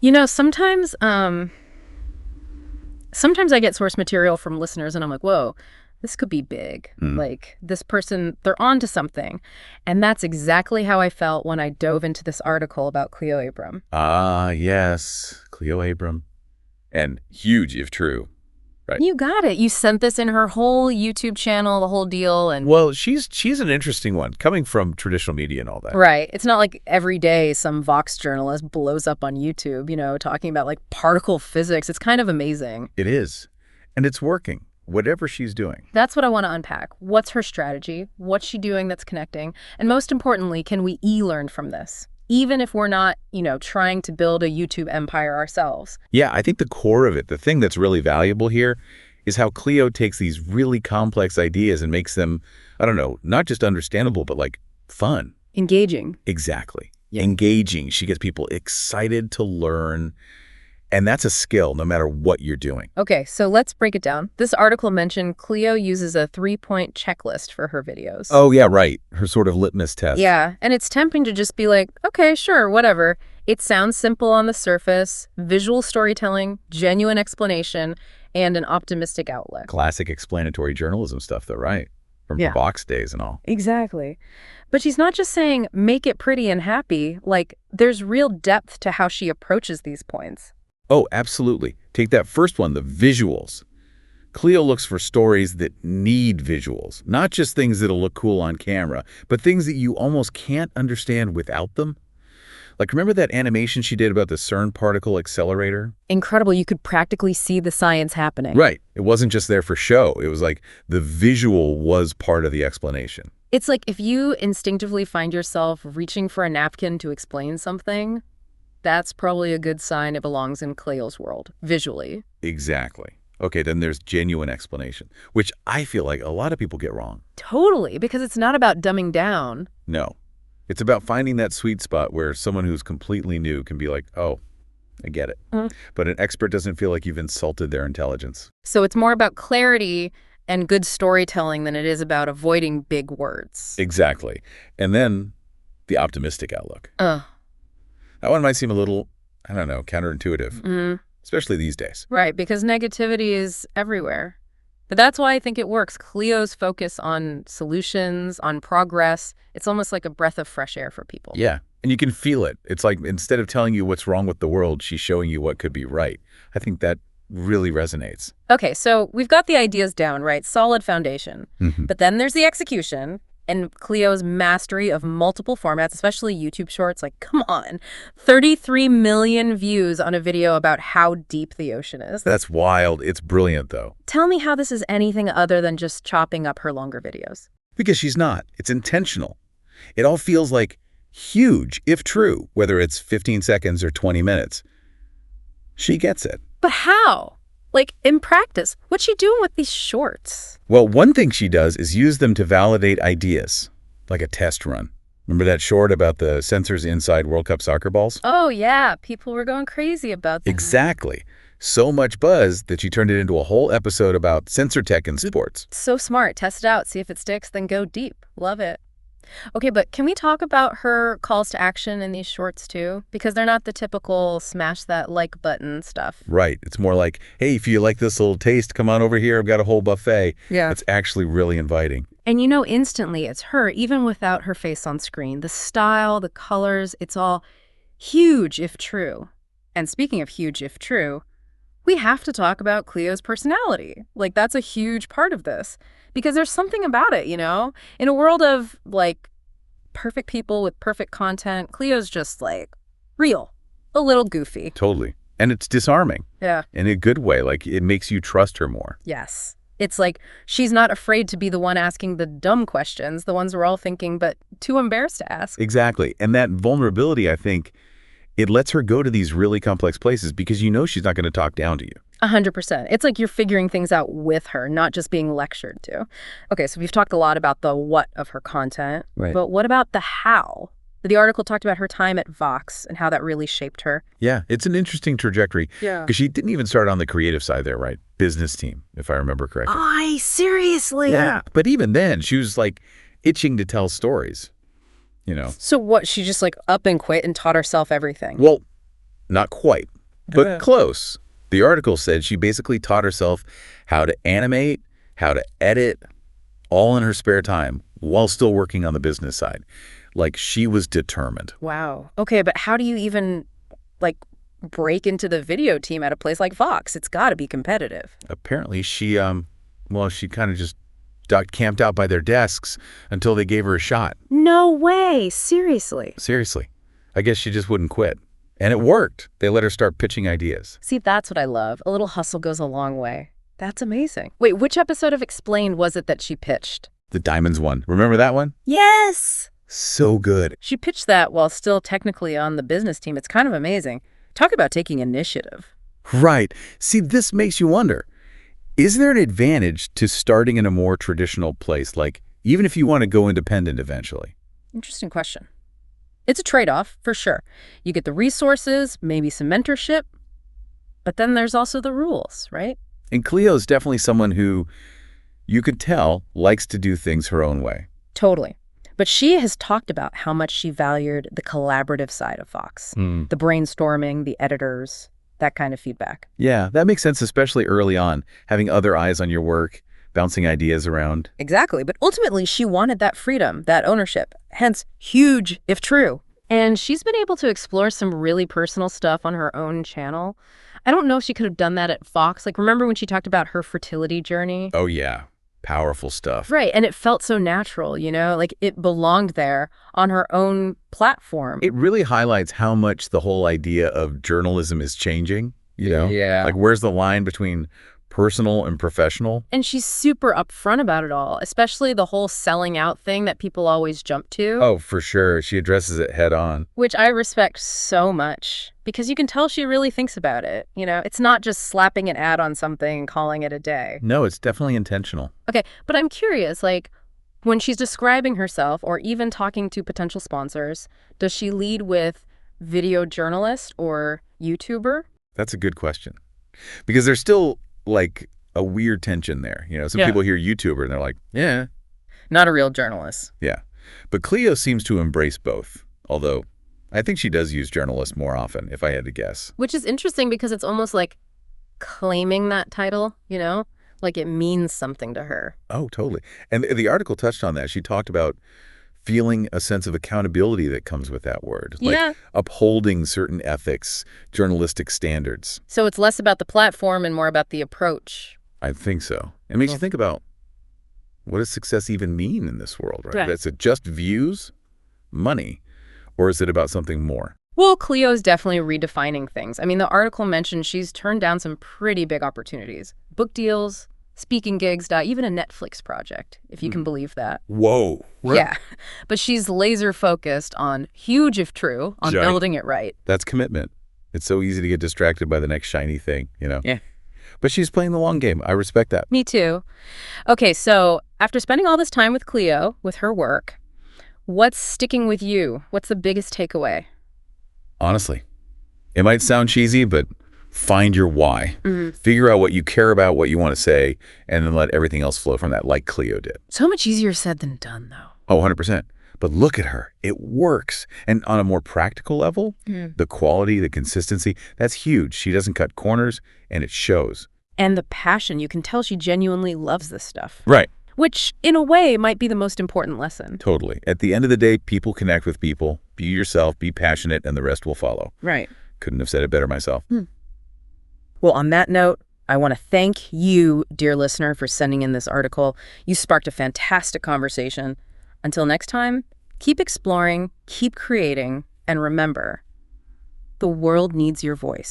You know, sometimes I get source material from listeners and I'm like, whoa, this could be big. Like, this person, they're onto something. And that's exactly how I felt when I dove into this article about Cleo Abram. Ah, yes, Cleo Abram. And huge, if true. Right. You got it. You sent this in her whole YouTube channel, the whole deal. And Well, she's an interesting one, coming from traditional media and all that. right. It's not like every day some Vox journalist blows up on YouTube, you know, talking about like particle physics. It's kind of amazing. It is. And it's working, whatever she's doing. That's what I want to unpack. What's her strategy? What's she doing that's connecting? And most importantly, can we e-learn from this? Even if we're not, you know, trying to build a YouTube empire ourselves. Yeah, I think the core of it, the thing that's really valuable here, is how Cleo takes these really complex ideas and makes them, I don't know, not just understandable, but like fun. Engaging. Exactly. Yeah. Engaging. She gets people excited to learn. And that's a skill no matter what you're doing. Okay, so let's break it down. This article mentioned Cleo uses a 3-point checklist for her videos. Oh, yeah, right. Her sort of litmus test. Yeah, and it's tempting to just be like, okay, sure, whatever. It sounds simple on the surface, visual storytelling, genuine explanation, and an optimistic outlet. Classic explanatory journalism stuff, though, right? From Yeah. Vox days and all. Exactly. But she's not just saying, make it pretty and happy. Like, there's real depth to how she approaches these points. Oh, absolutely. Take that first one, the visuals. Cleo looks for stories that need visuals, not just things that'll look cool on camera, but things that you almost can't understand without them. Like, remember that animation she did about the CERN particle accelerator? Incredible. You could practically see the science happening. Right. It wasn't just there for show. It was like the visual was part of the explanation. It's like if you instinctively find yourself reaching for a napkin to explain something, that's probably a good sign it belongs in Cleo's world, visually. Exactly. Okay, then there's genuine explanation, which I feel like a lot of people get wrong. Totally, because it's not about dumbing down. No. It's about finding that sweet spot where someone who's completely new can be like, oh, I get it. But an expert doesn't feel like you've insulted their intelligence. So it's more about clarity and good storytelling than it is about avoiding big words. Exactly. And then the optimistic outlook. That one might seem a little, I don't know, counterintuitive, especially these days. Right, because negativity is everywhere. But that's why I think it works. Cleo's focus on solutions, on progress, it's almost like a breath of fresh air for people. Yeah, and you can feel it. It's like instead of telling you what's wrong with the world, she's showing you what could be right. I think that really resonates. Okay, so we've got the ideas down, right? Solid foundation. But then there's the execution. And Cleo's mastery of multiple formats, especially YouTube Shorts, like, come on, 33 million views on a video about how deep the ocean is. That's wild. It's brilliant, though. Tell me how this is anything other than just chopping up her longer videos. Because she's not. It's intentional. It all feels like huge, if true, whether it's 15 seconds or 20 minutes. She gets it. But how? Like, in practice, what's she doing with these shorts? Well, one thing she does is use them to validate ideas, like a test run. Remember that short about the sensors inside World Cup soccer balls? Oh, yeah. People were going crazy about that. Exactly. So much buzz that she turned it into a whole episode about sensor tech in sports. So smart. Test it out. See if it sticks, then go deep. Love it. Okay, but can we talk about her calls to action in these shorts too? Because they're not the typical smash that like button stuff. Right. It's more like, hey, if you like this little taste, come on over here. I've got a whole buffet. Yeah. It's actually really inviting. And you know instantly it's her, even without her face on screen. The style, the colors, it's all huge if true. And speaking of huge if true, we have to talk about Cleo's personality. Like, that's a huge part of this. Because there's something about it, you know? In a world of, like, perfect people with perfect content, Cleo's just, like, real. A little goofy. Totally. And it's disarming. Yeah. In a good way. Like, it makes you trust her more. Yes. It's like she's not afraid to be the one asking the dumb questions, the ones we're all thinking, but too embarrassed to ask. Exactly. And that vulnerability, I think, it lets her go to these really complex places because you know she's not going to talk down to you. 100%. It's like you're figuring things out with her, not just being lectured to. Okay, so we've talked a lot about the what of her content, Right. But what about the how? The article talked about her time at Vox and how that really shaped her. Yeah, it's an interesting trajectory. Yeah. Because she didn't even start on the creative side there, right? Business team, if I remember correctly. Seriously? Yeah. But even then, she was like itching to tell stories, you know. So what, she just like up and quit and taught herself everything? Well, not quite, but Okay. close. The article said she basically taught herself how to animate, how to edit, all in her spare time while still working on the business side. Like, she was determined. Wow. Okay, but how do you even like break into the video team at a place like Fox? It's got to be competitive. Apparently, she kind of just camped out by their desks until they gave her a shot. No way. Seriously. Seriously. I guess she just wouldn't quit. And it worked. They let her start pitching ideas. See, that's what I love. A little hustle goes a long way. That's amazing. Wait, which episode of Explained was it that she pitched? The Diamonds one. Remember that one? Yes! So good. She pitched that while still technically on the business team. It's kind of amazing. Talk about taking initiative. Right. See, this makes you wonder, is there an advantage to starting in a more traditional place, like even if you want to go independent eventually? Interesting question. It's a trade-off, for sure. You get the resources, maybe some mentorship, but then there's also the rules, right? And Cleo's definitely someone who, you could tell, likes to do things her own way. Totally. But she has talked about how much she valued the collaborative side of Fox. The brainstorming, the editors, that kind of feedback. Yeah, that makes sense, especially early on, having other eyes on your work, bouncing ideas around. Exactly. But ultimately, she wanted that freedom, that ownership. Hence, huge if true. And she's been able to explore some really personal stuff on her own channel. I don't know if she could have done that at Fox. Like, remember when she talked about her fertility journey? Oh, yeah. Powerful stuff. Right. And it felt so natural, you know, like it belonged there on her own platform. It really highlights how much the whole idea of journalism is changing, you know? Yeah. Like, where's the line between personal and professional? And she's super upfront about it all, especially the whole selling out thing that people always jump to. Oh, for sure. She addresses it head on. Which I respect so much because you can tell she really thinks about it. You know, it's not just slapping an ad on something and calling it a day. No, it's definitely intentional. Okay, but I'm curious, like, when she's describing herself or even talking to potential sponsors, does she lead with video journalist or YouTuber? That's a good question. Because there's still, like, a weird tension there. You know, some people hear YouTuber and they're like, yeah. Not a real journalist. Yeah. But Cleo seems to embrace both, although I think she does use journalist more often, if I had to guess. Which is interesting because it's almost like claiming that title, you know? Like it means something to her. Oh, totally. And the article touched on that. She talked about feeling a sense of accountability that comes with that word. Like upholding certain ethics, journalistic standards. So it's less about the platform and more about the approach. I think so. It makes you think about, what does success even mean in this world, right? Is it just views, money, or is it about something more? Well, Cleo's definitely redefining things. I mean, the article mentioned she's turned down some pretty big opportunities. Book deals, speaking gigs, even a Netflix project, if you can believe that. Whoa. Yeah. But she's laser focused on, huge if true, on building it right. That's commitment. It's so easy to get distracted by the next shiny thing, you know? Yeah. But she's playing the long game. I respect that. Me too. Okay, so after spending all this time with Cleo, with her work, what's sticking with you? What's the biggest takeaway? Honestly, it might sound cheesy, but find your why. Figure out what you care about, what you want to say, and then let everything else flow from that, like Cleo did. So much easier said than done, though. Oh, 100%. But look at her. It works. And on a more practical level, the quality, the consistency, that's huge. She doesn't cut corners, and it shows. And the passion. You can tell she genuinely loves this stuff. Right. Which, in a way, might be the most important lesson. Totally. At the end of the day, people connect with people. Be yourself, be passionate, and the rest will follow. Right. Couldn't have said it better myself. Well, on that note, I want to thank you, dear listener, for sending in this article. You sparked a fantastic conversation. Until next time, keep exploring, keep creating, and remember, the world needs your voice.